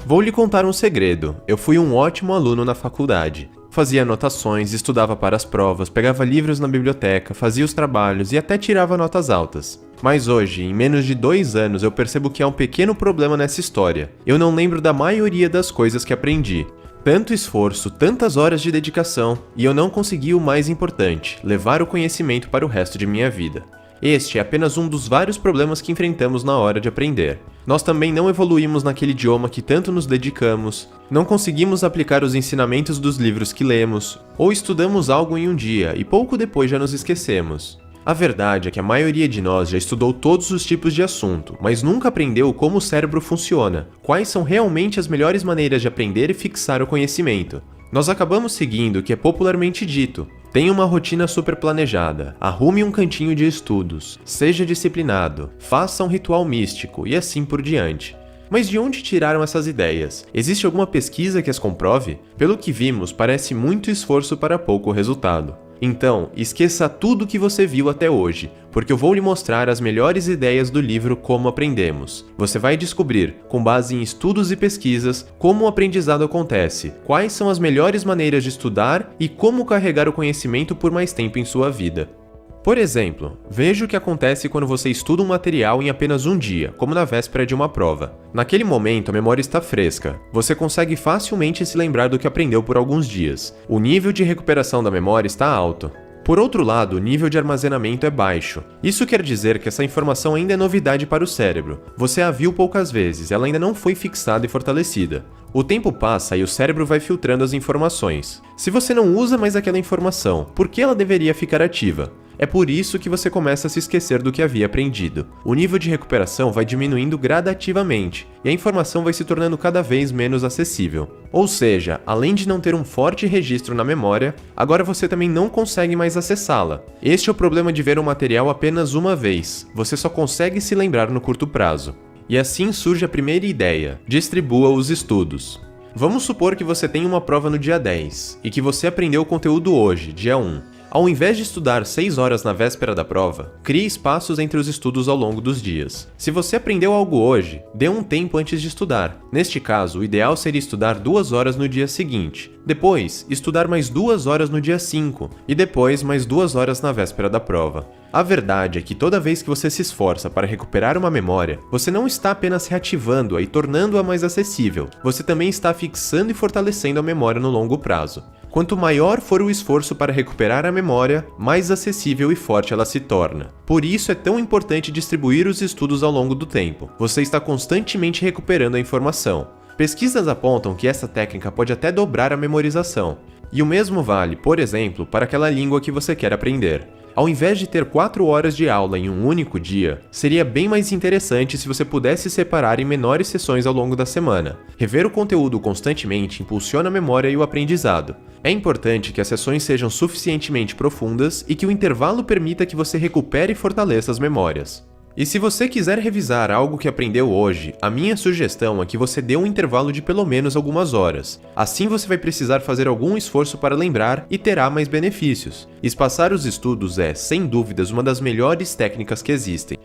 Vou lhe contar um segredo. Eu fui um ótimo aluno na faculdade. Fazia anotações, estudava para as provas, pegava livros na biblioteca, fazia os trabalhos e até tirava notas altas. Mas hoje, em menos de 2 anos, eu percebo que há um pequeno problema nessa história. Eu não lembro da maioria das coisas que aprendi. Tanto esforço, tantas horas de dedicação, e eu não consegui o mais importante, levar o conhecimento para o resto de minha vida. Este é apenas um dos vários problemas que enfrentamos na hora de aprender. Nós também não evoluímos naquele idioma que tanto nos dedicamos, não conseguimos aplicar os ensinamentos dos livros que lemos, ou estudamos algo em um dia e pouco depois já nos esquecemos. A verdade é que a maioria de nós já estudou todos os tipos de assunto, mas nunca aprendeu como o cérebro funciona, quais são realmente as melhores maneiras de aprender e fixar o conhecimento. Nós acabamos seguindo o que é popularmente dito: tenha uma rotina super planejada, arrume um cantinho de estudos, seja disciplinado, faça um ritual místico e assim por diante. Mas de onde tiraram essas ideias? Existe alguma pesquisa que as comprove? Pelo que vimos, parece muito esforço para pouco resultado. Então, esqueça tudo o que você viu até hoje, porque eu vou lhe mostrar as melhores ideias do livro Como Aprendemos. Você vai descobrir, com base em estudos e pesquisas, como o aprendizado acontece, quais são as melhores maneiras de estudar e como carregar o conhecimento por mais tempo em sua vida. Por exemplo, veja o que acontece quando você estuda um material em apenas um dia, como na véspera de uma prova. Naquele momento, a memória está fresca. Você consegue facilmente se lembrar do que aprendeu por alguns dias. O nível de recuperação da memória está alto. Por outro lado, o nível de armazenamento é baixo. Isso quer dizer que essa informação ainda é novidade para o cérebro. Você a viu poucas vezes, ela ainda não foi fixada e fortalecida. O tempo passa e o cérebro vai filtrando as informações. Se você não usa mais aquela informação, por que ela deveria ficar ativa? É por isso que você começa a se esquecer do que havia aprendido. O nível de recuperação vai diminuindo gradativamente, e a informação vai se tornando cada vez menos acessível. Ou seja, além de não ter um forte registro na memória, agora você também não consegue mais acessá-la. Este é o problema de ver um material apenas uma vez. Você só consegue se lembrar no curto prazo. E assim surge a primeira ideia: distribua os estudos. Vamos supor que você tem uma prova no dia 10, e que você aprendeu o conteúdo hoje, dia 1. Ao invés de estudar 6 horas na véspera da prova, crie espaços entre os estudos ao longo dos dias. Se você aprendeu algo hoje, dê um tempo antes de estudar. Neste caso, o ideal seria estudar 2 horas no dia seguinte. Depois, estudar mais 2 horas no dia 5, e depois mais 2 horas na véspera da prova. A verdade é que toda vez que você se esforça para recuperar uma memória, você não está apenas reativando-a e tornando-a mais acessível, você também está fixando e fortalecendo a memória no longo prazo. Quanto maior for o esforço para recuperar a memória, mais acessível e forte ela se torna. Por isso é tão importante distribuir os estudos ao longo do tempo. Você está constantemente recuperando a informação. Pesquisas apontam que essa técnica pode até dobrar a memorização. E o mesmo vale, por exemplo, para aquela língua que você quer aprender. Ao invés de ter 4 horas de aula em um único dia, seria bem mais interessante se você pudesse separar em menores sessões ao longo da semana. Rever o conteúdo constantemente impulsiona a memória e o aprendizado. É importante que as sessões sejam suficientemente profundas e que o intervalo permita que você recupere e fortaleça as memórias. E se você quiser revisar algo que aprendeu hoje, a minha sugestão é que você dê um intervalo de pelo menos algumas horas. Assim você vai precisar fazer algum esforço para lembrar e terá mais benefícios. Espaçar os estudos é, sem dúvidas, uma das melhores técnicas que existem.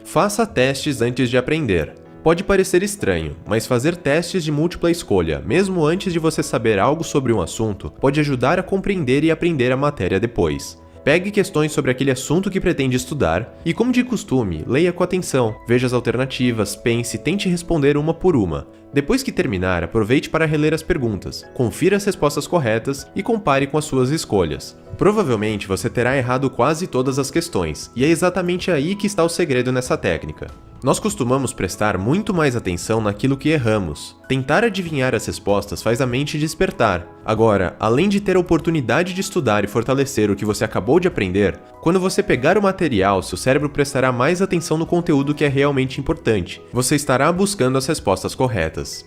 Faça testes antes de aprender. Pode parecer estranho, mas fazer testes de múltipla escolha, mesmo antes de você saber algo sobre um assunto, pode ajudar a compreender e aprender a matéria depois. Pegue questões sobre aquele assunto que pretende estudar e, como de costume, leia com atenção, veja as alternativas, pense e tente responder uma por uma. Depois que terminar, aproveite para reler as perguntas, confira as respostas corretas e compare com as suas escolhas. Provavelmente você terá errado quase todas as questões, e é exatamente aí que está o segredo nessa técnica. Nós costumamos prestar muito mais atenção naquilo que erramos. Tentar adivinhar as respostas faz a mente despertar. Agora, além de ter a oportunidade de estudar e fortalecer o que você acabou de aprender, quando você pegar o material, seu cérebro prestará mais atenção no conteúdo que é realmente importante. Você estará buscando as respostas corretas.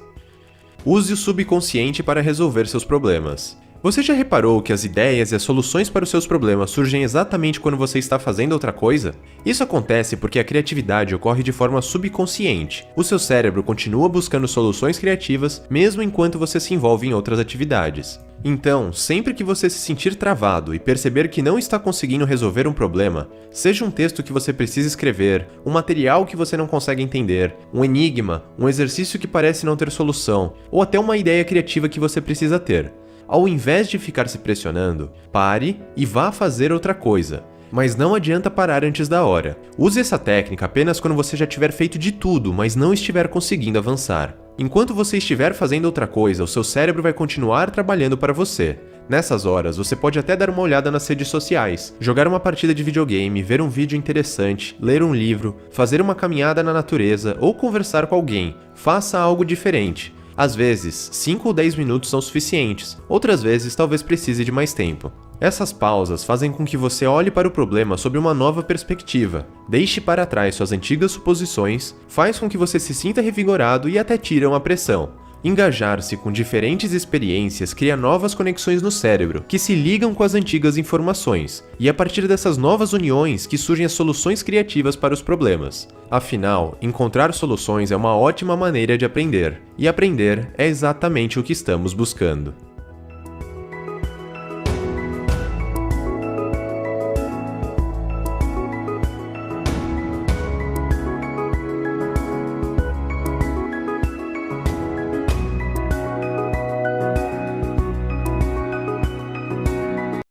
Use o subconsciente para resolver seus problemas. Você já reparou que as ideias e as soluções para os seus problemas surgem exatamente quando você está fazendo outra coisa? Isso acontece porque a criatividade ocorre de forma subconsciente. O seu cérebro continua buscando soluções criativas mesmo enquanto você se envolve em outras atividades. Então, sempre que você se sentir travado e perceber que não está conseguindo resolver um problema, seja um texto que você precisa escrever, um material que você não consegue entender, um enigma, um exercício que parece não ter solução, ou até uma ideia criativa que você precisa ter, ao invés de ficar se pressionando, pare e vá fazer outra coisa. Mas não adianta parar antes da hora. Use essa técnica apenas quando você já tiver feito de tudo, mas não estiver conseguindo avançar. Enquanto você estiver fazendo outra coisa, o seu cérebro vai continuar trabalhando para você. Nessas horas, você pode até dar uma olhada nas redes sociais, jogar uma partida de videogame, ver um vídeo interessante, ler um livro, fazer uma caminhada na natureza ou conversar com alguém. Faça algo diferente. Às vezes, 5 ou 10 minutos são suficientes, outras vezes talvez precise de mais tempo. Essas pausas fazem com que você olhe para o problema sob uma nova perspectiva, deixe para trás suas antigas suposições, faz com que você se sinta revigorado e até tira uma pressão. Engajar-se com diferentes experiências cria novas conexões no cérebro, que se ligam com as antigas informações, e é a partir dessas novas uniões que surgem as soluções criativas para os problemas. Afinal, encontrar soluções é uma ótima maneira de aprender, e aprender é exatamente o que estamos buscando.